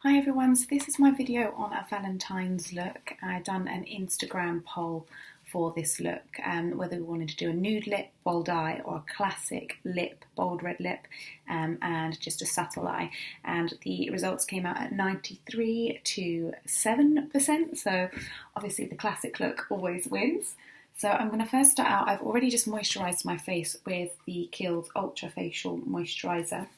Hi everyone, so this is my video on a Valentine's look. I've done an Instagram poll for this look, whether we wanted to do a nude lip, bold eye, or a classic lip, bold red lip, and just a subtle eye. And the results came out at 93 to 7%, so obviously the classic look always wins. So I'm going to first start out, I've already just moisturised my face with the KIEHLS Ultra Facial Moisturiser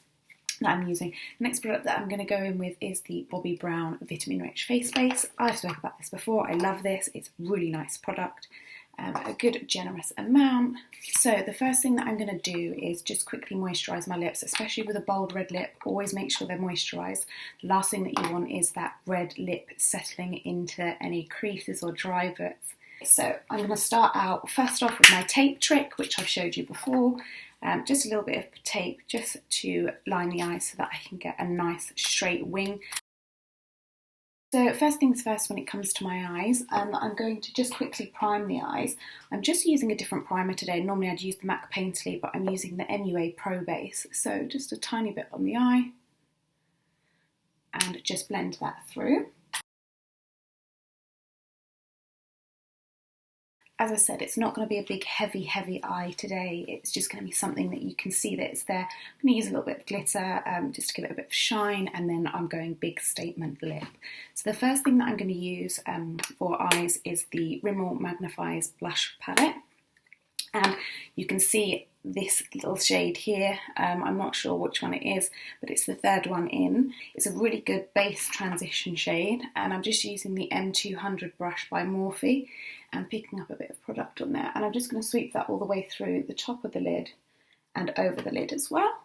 that I'm using. The next product that I'm going to go in with is the BOBBI Brown Vitamin Rich Face Base. I've spoken about this before, I love this, it's a really nice product, a good generous amount. So the first thing that I'm going to do is just quickly moisturise my lips, especially with a bold red lip. Always make sure they're moisturised. The last thing that you want is that red lip settling into any creases or dry bits. So I'm going to start out first off with my tape trick, which I've showed you before. Just a little bit of tape just to line the eyes so that I can get a nice straight wing. So first things first, when it comes to my eyes, I'm going to just quickly prime the eyes. I'm just using a different primer today. Normally I'd use the MAC Painterly, but I'm using the MUA Pro Base. So just a tiny bit on the eye and just blend that through. As I said, it's not going to be a big heavy eye today. It's just going to be something that you can see that it's there. I'm going to use a little bit of glitter just to give it a bit of shine, and then I'm going big statement lip. So the first thing that I'm going to use for eyes is the Rimmel Magnifeyes blush palette. And you can see this little shade here, I'm not sure which one it is, but it's the third one in. It's a really good base transition shade, and I'm just using the M200 brush by Morphe and picking up a bit of product on there. And I'm just going to sweep that all the way through the top of the lid and over the lid as well.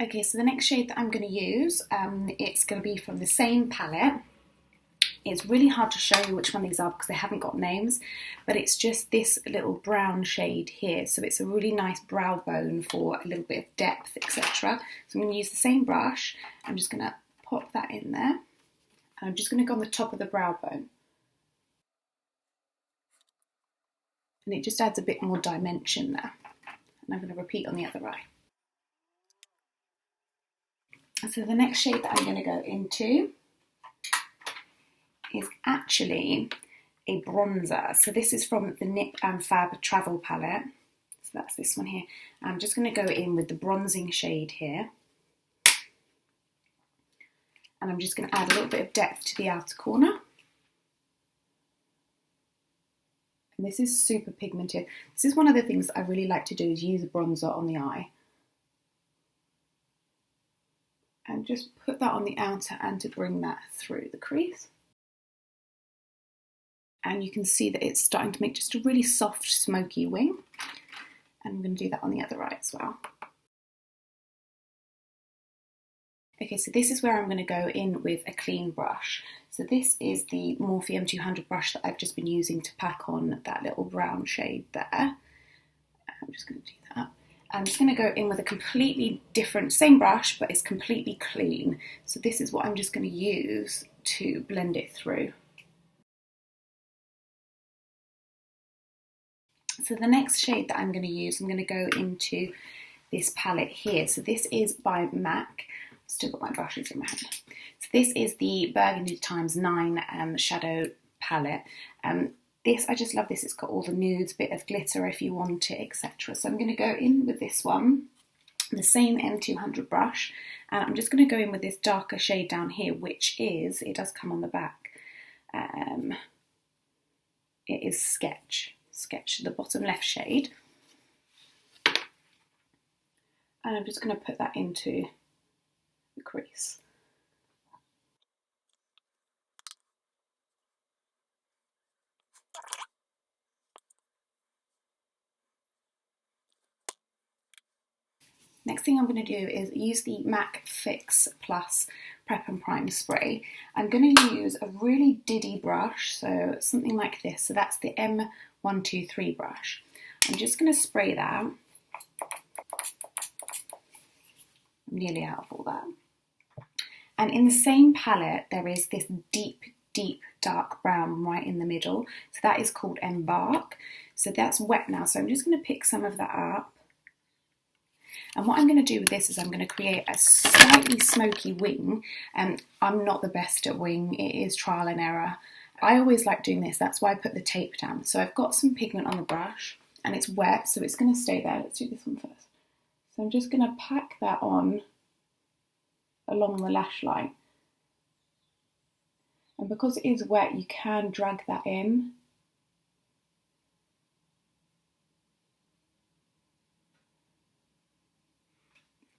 Okay, so the next shade that I'm going to use, it's going to be from the same palette. It's really hard to show you which one these are because they haven't got names, but it's just this little brown shade here. So it's a really nice brow bone for a little bit of depth, etc. So I'm going to use the same brush. I'm just going to pop that in there. And I'm just going to go on the top of the brow bone. And it just adds a bit more dimension there. And I'm going to repeat on the other eye. So the next shade that I'm going to go into is actually a bronzer. So this is from the Nip and Fab Travel palette. So that's this one here. I'm just going to go in with the bronzing shade here. And I'm just going to add a little bit of depth to the outer corner. And this is super pigmented. This is one of the things that I really like to do, is use a bronzer on the eye. And just put that on the outer and to bring that through the crease. And you can see that it's starting to make just a really soft, smoky wing. And I'm going to do that on the other eye as well. Okay, so this is where I'm going to go in with a clean brush. So this is the Morphe M200 brush that I've just been using to pack on that little brown shade there. I'm just going to do that. I'm just going to go in with a completely different, same brush, but it's completely clean. So this is what I'm just going to use to blend it through. So the next shade that I'm going to use, I'm going to go into this palette here. So this is by MAC. I've still got my brushes in my hand. So this is the Burgundy x9 shadow palette. This, I just love this, it's got all the nudes, bit of glitter if you want it, etc. So I'm going to go in with this one, the same M200 brush, and I'm just going to go in with this darker shade down here, which is, it does come on the back, it is Sketch, the bottom left shade. And I'm just going to put that into the crease. Next thing I'm going to do is use the MAC Fix Plus Prep and Prime Spray. I'm going to use a really diddy brush, so something like this. So that's the M123 brush. I'm just going to spray that. I'm nearly out of all that. And in the same palette, there is this deep deep dark brown right in the middle. So that is called EMBARK. So that's wet now, so I'm just going to pick some of that up. And what I'm going to do with this is I'm going to create a slightly smoky wing. And I'm not the best at wing, it is trial and error. I always like doing this, that's why I put the tape down. So I've got some pigment on the brush and it's wet, so it's going to stay there. Let's do this one first. So I'm just going to pack that on along the lash line. And because it is wet, you can drag that in.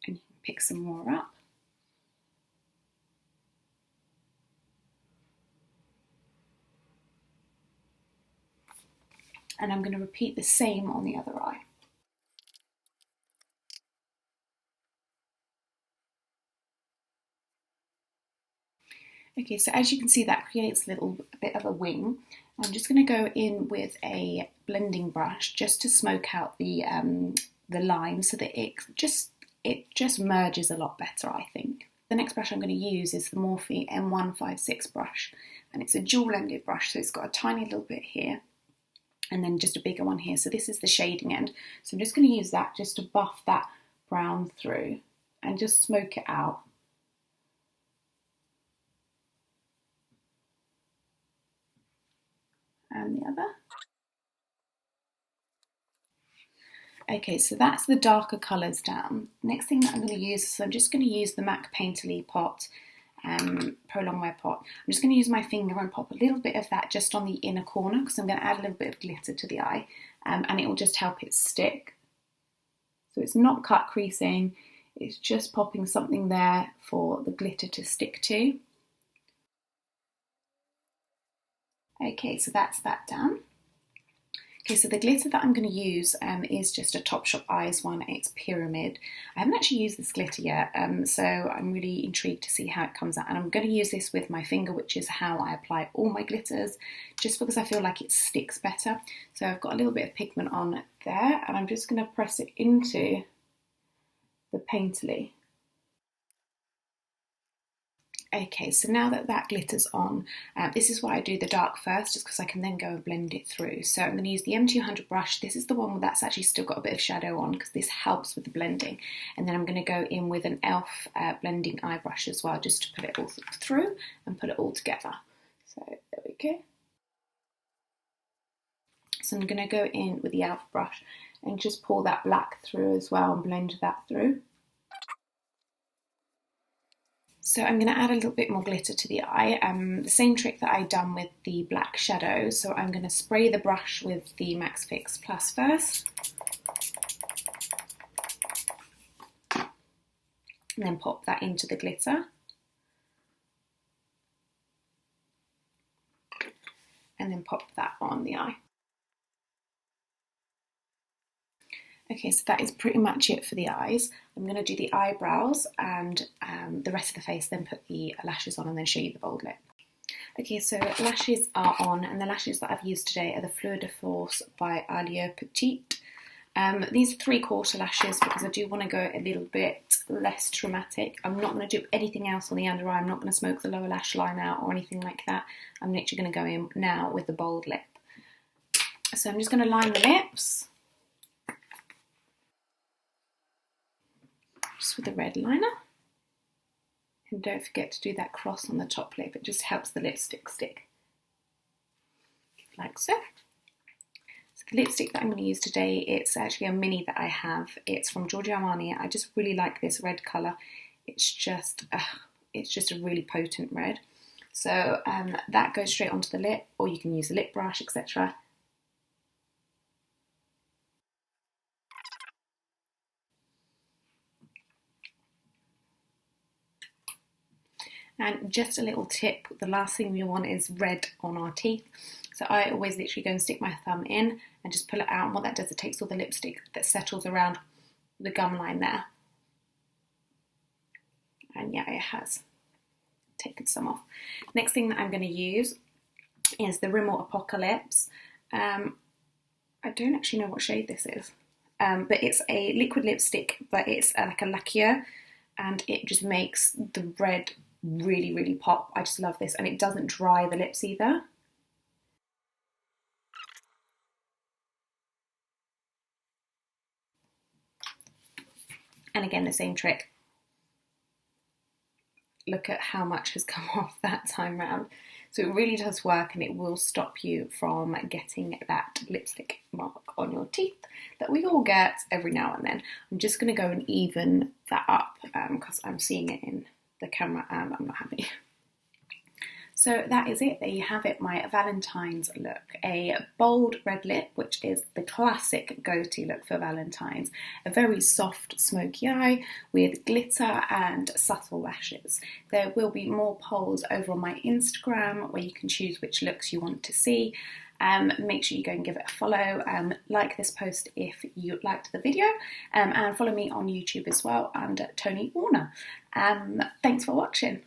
And you can pick some more up. And I'm going to repeat the same on the other eye. Okay, so as you can see, that creates a little bit of a wing. I'm just going to go in with a blending brush just to smoke out the line so that it just merges a lot better, I think. The next brush I'm going to use is the Morphe M156 brush, and it's a dual-ended brush, so it's got a tiny little bit here and then just a bigger one here. So this is the shading end. So I'm just going to use that just to buff that brown through and just smoke it out. And the other. Okay, so that's the darker colours down. Next thing that I'm going to use, so I'm just going to use the MAC Painterly pot, Prolongwear pot. I'm just going to use my finger and pop a little bit of that just on the inner corner because I'm going to add a little bit of glitter to the eye, and it will just help it stick. So it's not cut creasing, it's just popping something there for the glitter to stick to. Okay, so that's that done. Okay, so the glitter that I'm going to use is just a Topshop Eyes one. It's Pyramid. I haven't actually used this glitter yet, so I'm really intrigued to see how it comes out. And I'm going to use this with my finger, which is how I apply all my glitters, just because I feel like it sticks better. So I've got a little bit of pigment on there, and I'm just going to press it into the Painterly. Okay, so now that that glitter's on, this is why I do the dark first, just because I can then go and blend it through. So I'm going to use the M200 brush. This is the one that's actually still got a bit of shadow on because this helps with the blending. And then I'm going to go in with an e.l.f. Blending eye brush as well, just to put it all through and put it all together. So there we go. So I'm going to go in with the e.l.f. brush and just pull that black through as well and blend that through. So I'm going to add a little bit more glitter to the eye, the same trick that I've done with the black shadow. So I'm going to spray the brush with the Max Fix Plus first, and then pop that into the glitter, and then pop that on the eye. Okay, so that is pretty much it for the eyes. I'm going to do the eyebrows and the rest of the face, then put the lashes on and then show you the bold lip. Okay, so lashes are on, and the lashes that I've used today are the Fleur de Force by EYLURE Petit. These are 3/4 lashes because I do want to go a little bit less dramatic. I'm not going to do anything else on the under eye. I'm not going to smoke the lower lash line out or anything like that. I'm literally going to go in now with the bold lip. So I'm just going to line the lips. Just with a red liner, and don't forget to do that cross on the top lip. It just helps the lipstick stick, like so. So the lipstick that I'm going to use today, it's actually a mini that I have. It's from Giorgio Armani. I just really like this red colour. It's just a really potent red. So that goes straight onto the lip, or you can use a lip brush, etc. And just a little tip, the last thing we want is red on our teeth. So I always literally go and stick my thumb in and just pull it out. And what that does, it takes all the lipstick that settles around the gum line there. And yeah, it has taken some off. Next thing that I'm going to use is the Rimmel Apocalips. I don't actually know what shade this is, but it's a liquid lipstick, but it's like a lacquer, and it just makes the red really, really pop. I just love this, and it doesn't dry the lips either. And again, the same trick. Look at how much has come off that time round. So it really does work, and it will stop you from getting that lipstick mark on your teeth that we all get every now and then. I'm just going to go and even that up because I'm seeing it in the camera and I'm not happy. So that is it. There you have it, my Valentine's look. A bold red lip, which is the classic go-to look for Valentine's. A very soft, smoky eye with glitter and subtle lashes. There will be more polls over on my Instagram where you can choose which looks you want to see. Make sure you go and give it a follow. Like this post if you liked the video, and follow me on YouTube as well under Tony Warner. Thanks for watching.